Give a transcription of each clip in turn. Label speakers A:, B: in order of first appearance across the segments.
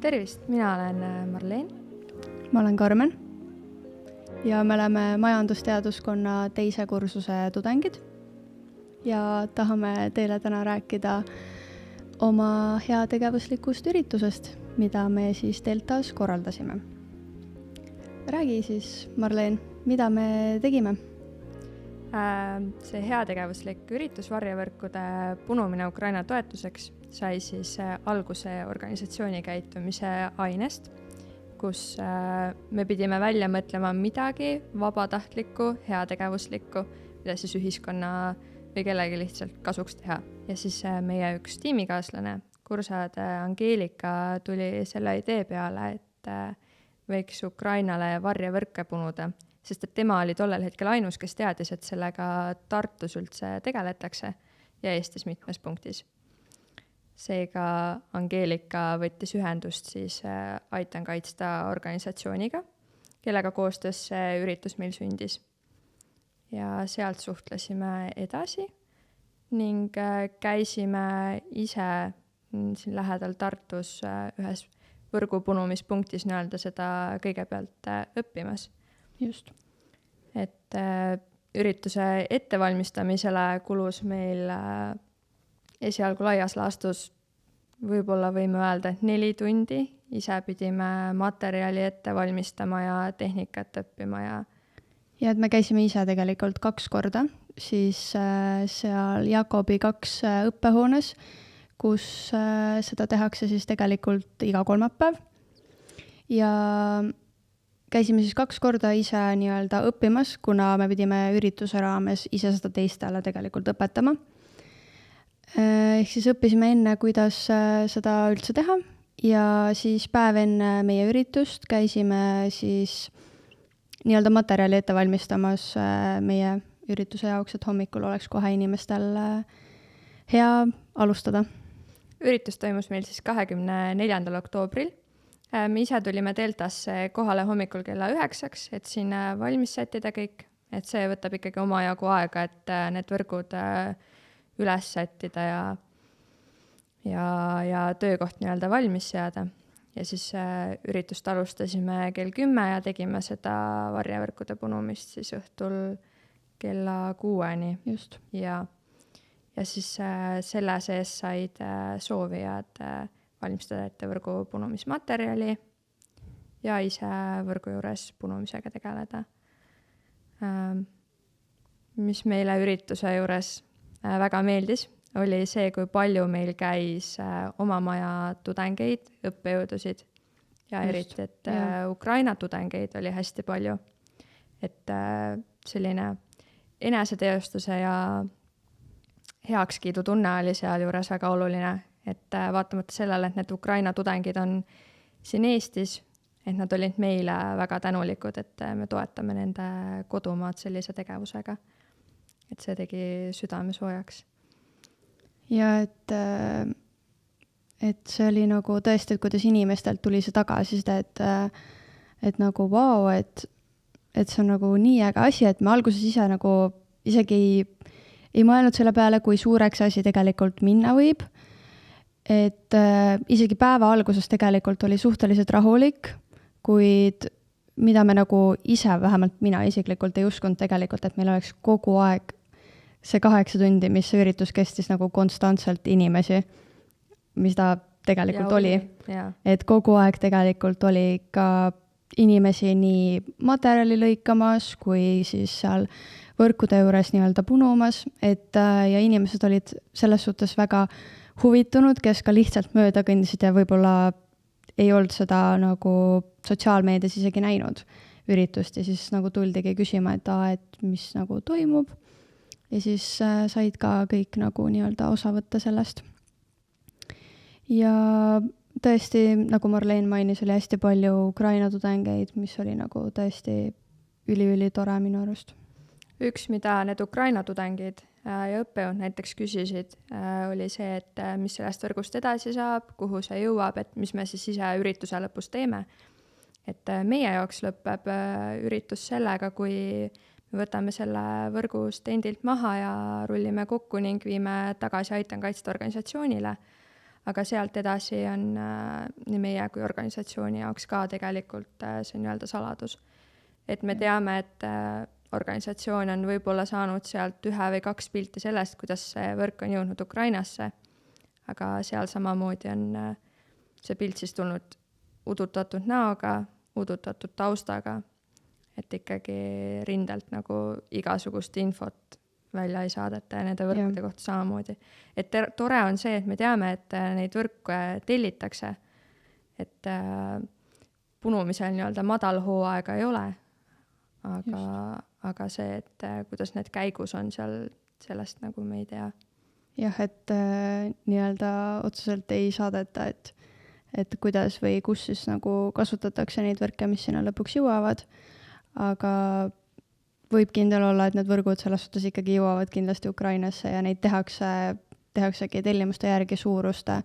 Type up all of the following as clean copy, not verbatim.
A: Tervist, mina olen Marleen.
B: Ma olen Karmen ja me oleme majandusteaduskonna teise kursuse tudengid ja tahame teile täna rääkida oma heategevuslikust üritusest, mida me siis Deltas korraldasime. Räägi siis, Marleen, mida me tegime?
A: See heategevuslik üritus varjevõrkude punumine Ukraina toetuseks sai siis alguse organisatsiooni käitumise ainest, kus me pidime välja mõtlema midagi vabatahtlikku, heategevuslikku, mida siis ühiskonna või kellegi lihtsalt kasuks teha. Ja siis meie üks tiimikaaslane, kursade Angeelika, tuli selle idee peale, et võiks Ukrainale varjevõrke punuda, sest et tema oli tollel hetkel ainus, kes teadis, et sellega Tartus üldse tegeletakse ja Eestis mitmes punktis. Seega Angeelika võttis ühendust siis Aitan kaitsta organisatsiooniga, kellega koostöös see üritus meil sündis. Ja sealt suhtlesime edasi ning käisime ise siin lähedal Tartus ühes võrgupunumispunktis nii-öelda seda kõigepealt õppimas.
B: Just.
A: Et ürituse ettevalmistamisele kulus meil esialgu laias laastus võib-olla võime öelda, et 4 tundi. Ise pidime materjali ette valmistama ja tehnikat õppima.
B: Ja et me käisime ise tegelikult 2 korda, siis seal Jakobi 2 õppehoones, kus seda tehakse siis tegelikult iga kolmapäev. Ja käisime siis 2 korda ise nii-öelda õppimas, kuna me pidime ürituse raames ise seda teistele tegelikult õpetama. Ehk siis õppisime enne, kuidas seda üldse teha ja siis päev enne meie üritust käisime siis nii-öelda materjali ette valmistamas meie ürituse jaoks, et hommikul oleks kohe inimestel hea alustada.
A: Üritus toimus meil siis 24. oktoobril. Me ise tulime Deltasse kohale hommikul kella 9, et siin valmis sättida kõik, et see võtab ikkagi omajagu aega, et need võrgud üles sättida ja töökoht nii-öelda valmis seada. Ja siis üritust alustasime kell 10 ja tegime seda varjevõrkude punumist siis õhtul kella 6-ni.
B: Just.
A: Ja siis selle sees said soovijad valmistada ette võrgu punumismaterjali ja ise võrgu juures punumisega tegeleda. Mis meile ürituse juures väga meeldis, oli see, kui palju meil käis oma maja tudengeid, õppejõudusid ja eriti, et Ukraina tudengeid oli hästi palju. Et selline eneseteostuse ja heakskiidu tunne oli seal juures väga oluline, et vaatamata sellele, et need Ukraina tudengid on siin Eestis, et nad olid meile väga tänulikud, et me toetame nende kodumaad sellise tegevusega. Et see tegi südame soojaks.
B: Ja et see oli nagu tõesti, et kuidas inimestelt tuli see tagasiside, et nagu vau, et see on nagu nii äge asi, et me alguses ise nagu isegi ei mõelnud selle peale, kui suureks asi tegelikult minna võib. Et isegi päeva alguses tegelikult oli suhteliselt rahulik, kuid mida me nagu ise, vähemalt mina isiklikult ei uskunud tegelikult, et meil oleks kogu aeg see 8 tundi, mis see üritus kestis nagu konstantselt inimesi, mis ta tegelikult oli. Et kogu aeg tegelikult oli ka inimesi nii materjali lõikamas, kui siis seal võrkude juures nii-öelda punumas, et ja inimesed olid selles suhtes väga huvitunud, kes ka lihtsalt mööda kõndisid ja võib-olla ei olnud seda nagu sotsiaalmeedias isegi näinud üritust ja siis nagu tuldigi küsima, et mis nagu toimub ja siis said ka kõik nagu nii-öelda osa võtta sellest. Ja tõesti, nagu Marleen mainis, oli hästi palju Ukraina tudengeid, mis oli nagu tõesti üli tore minu arust.
A: Üks, mida need Ukraina tudengid ja õppejõud näiteks küsisid, oli see, et mis sellest võrgust edasi saab, kuhu see jõuab, et mis me siis ise ürituse lõpus teeme. Et meie jaoks lõpeb üritus sellega, kui me võtame selle võrgu stendilt maha ja rullime kokku ning viime tagasi Aitan kaitsta organisatsioonile. aga sealt edasi on nii meie kui organisatsiooni jaoks ka tegelikult see nii-öelda saladus. Et me teame, et organisatsioon on võib-olla saanud sealt 1 või 2 pilti sellest, kuidas see võrk on jõudnud Ukrainasse, aga seal samamoodi on see pilt siis tulnud udutatud näoga, udutatud taustaga, et ikkagi rindelt nagu igasugust infot välja ei saadeta ja nende võrkude kohta samamoodi. Et tore on see, et me teame, et neid võrke tellitakse, et punumisel nii-öelda madal hooaega ei ole, aga see, et kuidas need käigus on seal, sellest nagu me ei tea.
B: Jah, et nii-öelda otseselt ei saadeta, et kuidas või kus siis nagu kasutatakse neid võrke, mis sinna lõpuks jõuavad, aga võib kindel olla, et need võrgud selles suhtes ikkagi jõuavad kindlasti Ukrainasse ja neid tehaksegi tellimuste järgi suuruste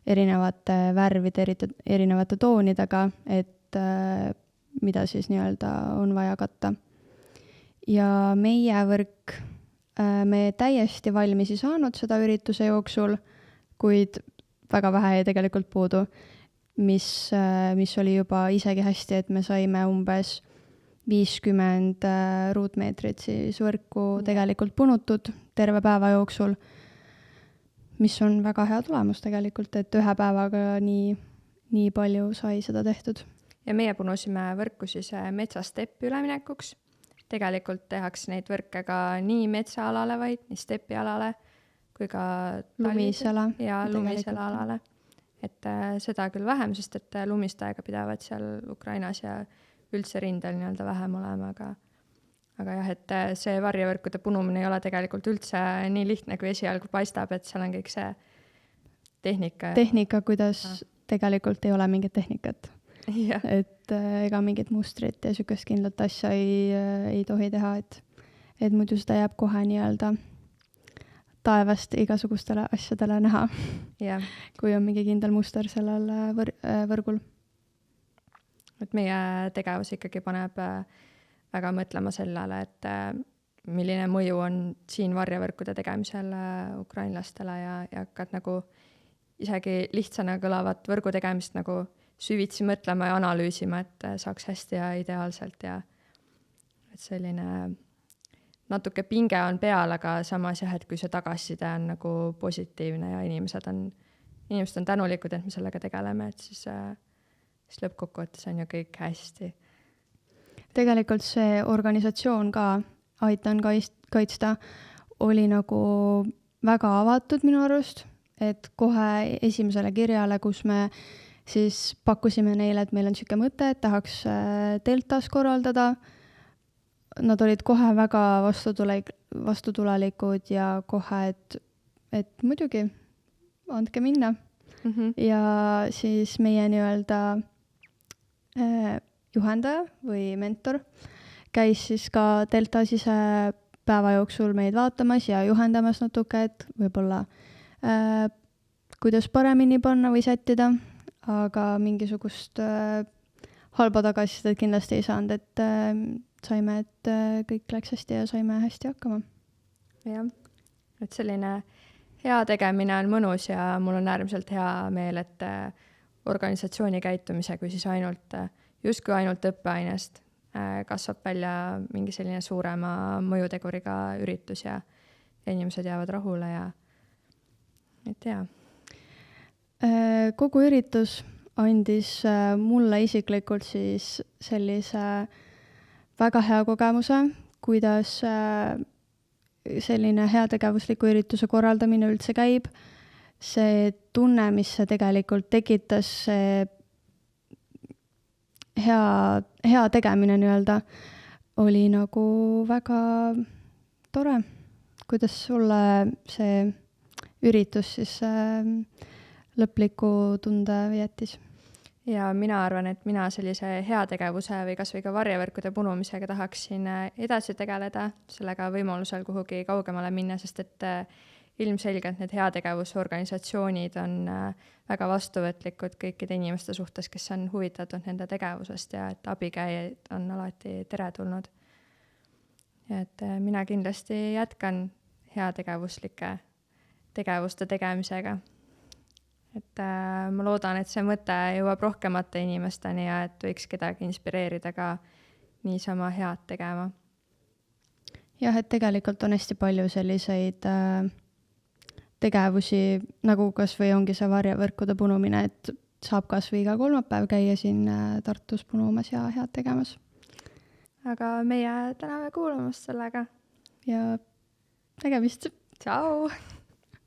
B: erinevate värvide, erinevate toonidega, et mida siis nii-öelda on vaja katta. Ja meie võrk, me täiesti valmis ei saanud seda ürituse jooksul, kuid väga vähe jäi tegelikult puudu, mis oli juba isegi hästi, et me saime umbes 50 ruutmeetrit siis võrku tegelikult punutud terve päeva jooksul, mis on väga hea tulemus tegelikult, et 1 päevaga nii palju sai seda tehtud.
A: Ja meie punusime võrku siis metsasteppi üleminekuks. Tegelikult tehakse neid võrke ka nii metsaalale, vaid nii stepialale kui ka
B: lumisele
A: ja lumisele alale. Et seda küll vähem, sest et lumist aega pidavad seal Ukrainas ja üldse rindel nii-öelda vähem olema, aga jah, et see varjevõrkude punumine ei ole tegelikult üldse nii lihtne, kui esialgu paistab, et seal on kõik see tehnika.
B: Tehnika, kuidas tegelikult ei ole mingit tehnikat.
A: Ja.
B: Et ega mingit mustrit ja sükest kindlat asja ei tohi teha, et muidu seda jääb kohe nii-öelda taevast igasugustele asjadele näha, kui on mingi kindel muster sellel võrgul.
A: Et meie tegevus ikkagi paneb väga mõtlema sellele, et milline mõju on siin varjevõrkude tegemisel ukrainlastele ja hakkad nagu isegi lihtsana kõlavat võrgu tegemist nagu süvitsi mõtlema ja analüüsima, et saaks hästi ja ideaalselt ja et selline natuke pinge on peal, aga samas jah, et kui see tagasiside on nagu positiivne ja inimesed on tänulikud, et me sellega tegeleme, et siis lõppkokkuvõttes on ju kõik hästi.
B: Tegelikult see organisatsioon ka, Aitan kaitsta, oli nagu väga avatud minu arust, et kohe esimesele kirjale, kus me siis pakkusime neile, et meil on siuke mõte, et tahaks Deltas korraldada. Nad olid kohe väga vastutulelikud ja kohe, et muidugi, andke minna. Ja siis meie nii-öelda juhendaja või mentor käis siis ka Deltas ise päeva jooksul meid vaatamas ja juhendamas natuke, et võib-olla kuidas paremini panna või sättida, aga mingisugust halba tagasisidet kindlasti ei saanud, et saime, et kõik läks hästi ja saime hästi hakkama.
A: Jah, et selline hea tegemine on mõnus ja mul on äärmiselt hea meel, et organisatsiooni käitumise kui siis justkui ainult õppeainest kasvab välja mingi selline suurema mõjuteguriga üritus ja inimesed jäävad rahule ja et hea.
B: Kogu üritus andis mulle isiklikult siis sellise väga hea kogemuse, kuidas selline heategevusliku ürituse korraldamine üldse käib. See tunne, mis see tegelikult tekitas, see hea tegemine nii-öelda, oli nagu väga tore, kuidas sulle see üritus siis lõpliku tunde jättis.
A: Ja mina arvan, et mina sellise heategevuse või kas või ka varjevõrkude punumisega tahaksin edasi tegeleda, sellega võimalusel kuhugi kaugemale minna, sest et ilmselgelt need heategevusorganisatsioonid on väga vastuvõtlikud kõikide inimeste suhtes, kes on huvitatud nende tegevusest ja et abikäijad on alati teretulnud. Ja et mina kindlasti jätkan heategevuslike tegevuste tegemisega. et ma loodan, et see mõte jõuab rohkemate inimesteni ja et võiks kedagi inspireerida ka niisama head tegema.
B: jah, et tegelikult on hästi palju selliseid tegevusi, nagu kas või ongi see varjevõrkude punumine, et saab kas või iga kolmapäev käia siin Tartus punumas ja head tegemas.
A: Aga meie täname kuulamast sellega.
B: Ja nägemist!
A: Tšau!